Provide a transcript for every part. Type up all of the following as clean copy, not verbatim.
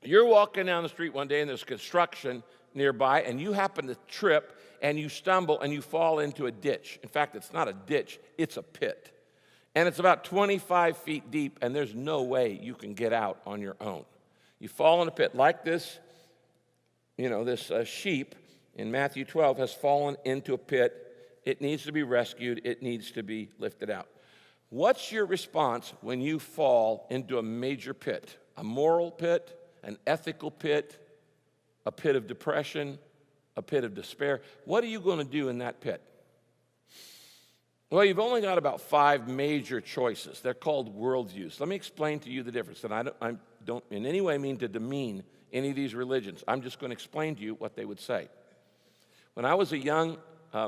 You're walking down the street one day and there's construction nearby, and you happen to trip and you stumble and you fall into a ditch. In fact, it's not a ditch, it's a pit. And it's about 25 feet deep, and there's no way you can get out on your own. You fall in a pit like this, this sheep in Matthew 12 has fallen into a pit. It needs to be rescued. It needs to be lifted out. What's your response when you fall into a major pit? A moral pit, an ethical pit, a pit of depression, a pit of despair? What are you going to do in that pit? Well, you've only got about 5 major choices. They're called worldviews. Let me explain to you the difference. And I don't in any way mean to demean any of these religions. I'm just going to explain to you what they would say. When I was a young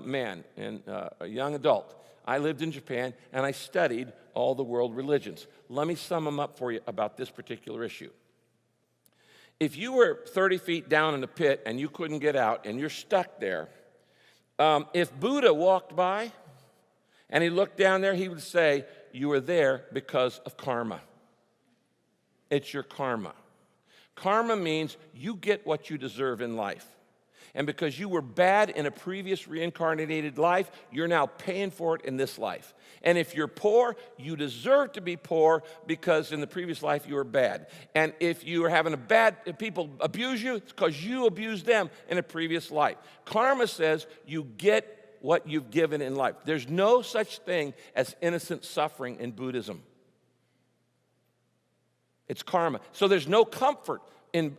man and a young adult, I lived in Japan and I studied all the world religions. Let me sum them up for you about this particular issue. If you were 30 feet down in a pit and you couldn't get out and you're stuck there, if Buddha walked by and he looked down there, he would say, you were there because of karma. It's your karma. Karma means you get what you deserve in life. And because you were bad in a previous reincarnated life, you're now paying for it in this life. And if you're poor, you deserve to be poor because in the previous life you were bad. And if you are having if people abuse you, it's because you abused them in a previous life. Karma says you get what you've given in life. There's no such thing as innocent suffering in Buddhism. It's karma. So there's no comfort in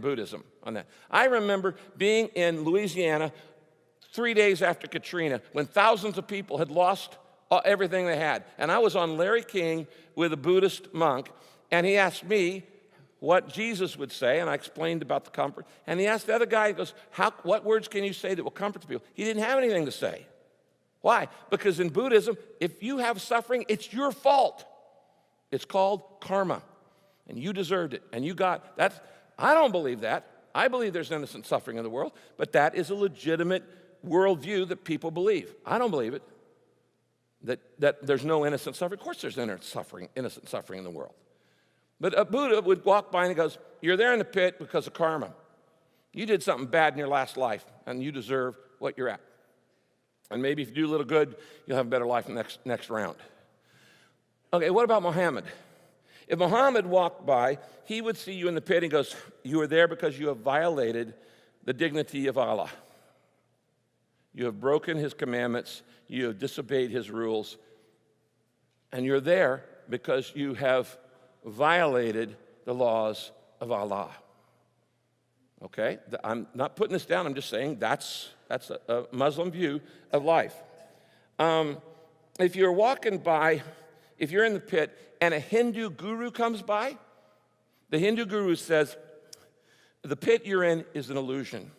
Buddhism on that. I remember being in Louisiana 3 days after Katrina when thousands of people had lost everything they had. And I was on Larry King with a Buddhist monk, and he asked me what Jesus would say, and I explained about the comfort. And he asked the other guy, he goes, what words can you say that will comfort the people? He didn't have anything to say. Why? Because in Buddhism, if you have suffering, it's your fault. It's called karma. And you deserved it, and you got that. I don't believe that. I believe there's innocent suffering in the world, but that is a legitimate worldview that people believe. I don't believe it, that there's no innocent suffering. Of course there's innocent suffering in the world. But a Buddha would walk by and he goes, you're there in the pit because of karma. You did something bad in your last life, and you deserve what you're at. And maybe if you do a little good, you'll have a better life next round. Okay, what about Muhammad? If Muhammad walked by, he would see you in the pit and goes, you are there because you have violated the dignity of Allah. You have broken his commandments, you have disobeyed his rules, and you're there because you have violated the laws of Allah. Okay? I'm not putting this down, I'm just saying that's a Muslim view of life. If you're walking by, if you're in the pit and a Hindu guru comes by, the Hindu guru says, the pit you're in is an illusion.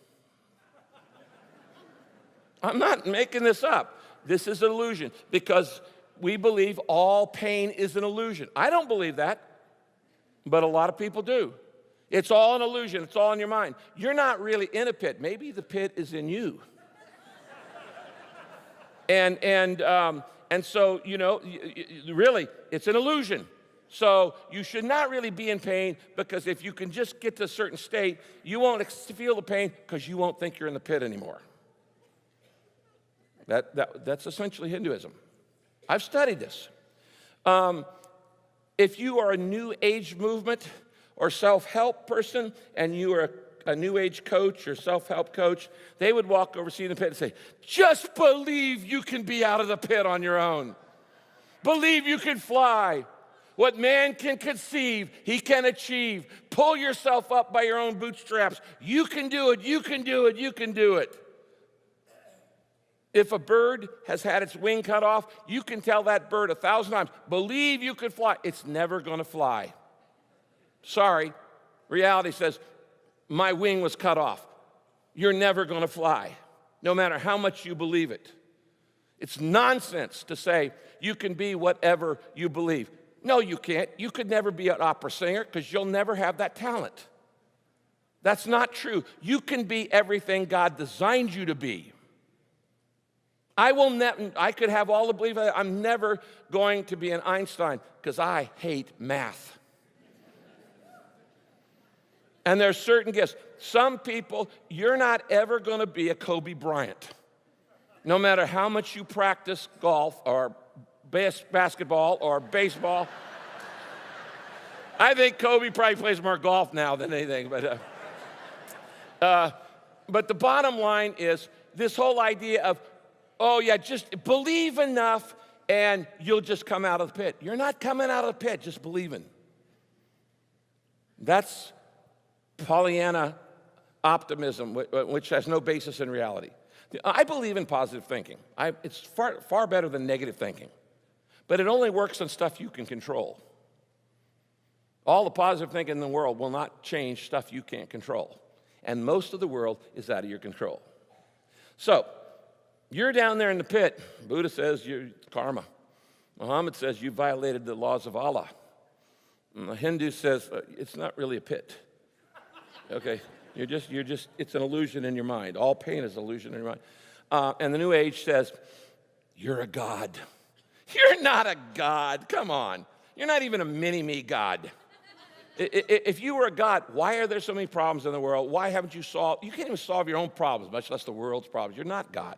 I'm not making this up. This is an illusion because we believe all pain is an illusion. I don't believe that, but a lot of people do. It's all an illusion. It's all in your mind. You're not really in a pit. Maybe the pit is in you. And so, really, it's an illusion. So you should not really be in pain because if you can just get to a certain state, you won't feel the pain because you won't think you're in the pit anymore. That's essentially Hinduism. I've studied this. If you are a New Age movement or self-help person and you are a New Age coach or self-help coach, they would walk over, see you in the pit and say, just believe you can be out of the pit on your own. Believe you can fly. What man can conceive, he can achieve. Pull yourself up by your own bootstraps. You can do it, you can do it, you can do it. If a bird has had its wing cut off, you can tell that bird 1,000 times, believe you can fly. It's never going to fly. Sorry, reality says, my wing was cut off. You're never going to fly, no matter how much you believe it. It's nonsense to say you can be whatever you believe. No, you can't. You could never be an opera singer because you'll never have that talent. That's not true. You can be everything God designed you to be. I could have all the belief. I'm never going to be an Einstein because I hate math. And there's certain gifts. Some people, you're not ever going to be a Kobe Bryant. No matter how much you practice golf or basketball or baseball. I think Kobe probably plays more golf now than anything. But the bottom line is this whole idea of, oh yeah, just believe enough and you'll just come out of the pit. You're not coming out of the pit, just believing. That's Pollyanna optimism, which has no basis in reality. I believe in positive thinking. It's far better than negative thinking. But it only works on stuff you can control. All the positive thinking in the world will not change stuff you can't control. And most of the world is out of your control. So, you're down there in the pit. Buddha says you're karma. Muhammad says you violated the laws of Allah. And the Hindu says it's not really a pit. Okay, you're just, it's an illusion in your mind. All pain is an illusion in your mind. And the New Age says, you're a god. You're not a god, come on. You're not even a mini-me god. If you were a god, why are there so many problems in the world? Why haven't you solved, you can't even solve your own problems, much less the world's problems. You're not God.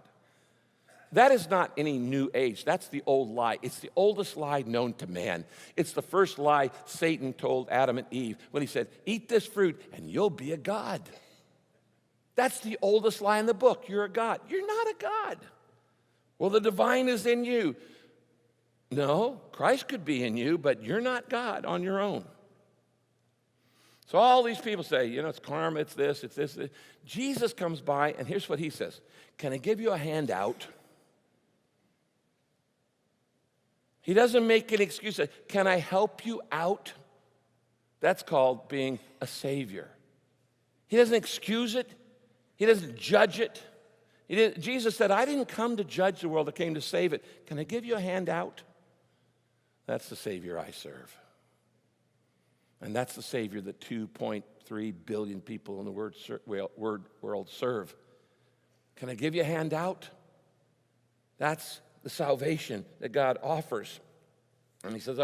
That is not any new age. That's the old lie. It's the oldest lie known to man. It's the first lie Satan told Adam and Eve when he said, eat this fruit and you'll be a god. That's the oldest lie in the book. You're a god. You're not a god. Well, the divine is in you. No, Christ could be in you, but you're not God on your own. So all these people say, you know, it's karma, it's this, it's this. Jesus comes by, and here's what he says. Can I give you a handout? He doesn't make an excuse. Can I help you out? That's called being a savior. He doesn't excuse it. He doesn't judge it. Jesus said, I didn't come to judge the world, I came to save it. Can I give you a handout? That's the Savior I serve. And that's the Savior that 2.3 billion people in the world serve. Can I give you a handout? That's the salvation that God offers. And he says,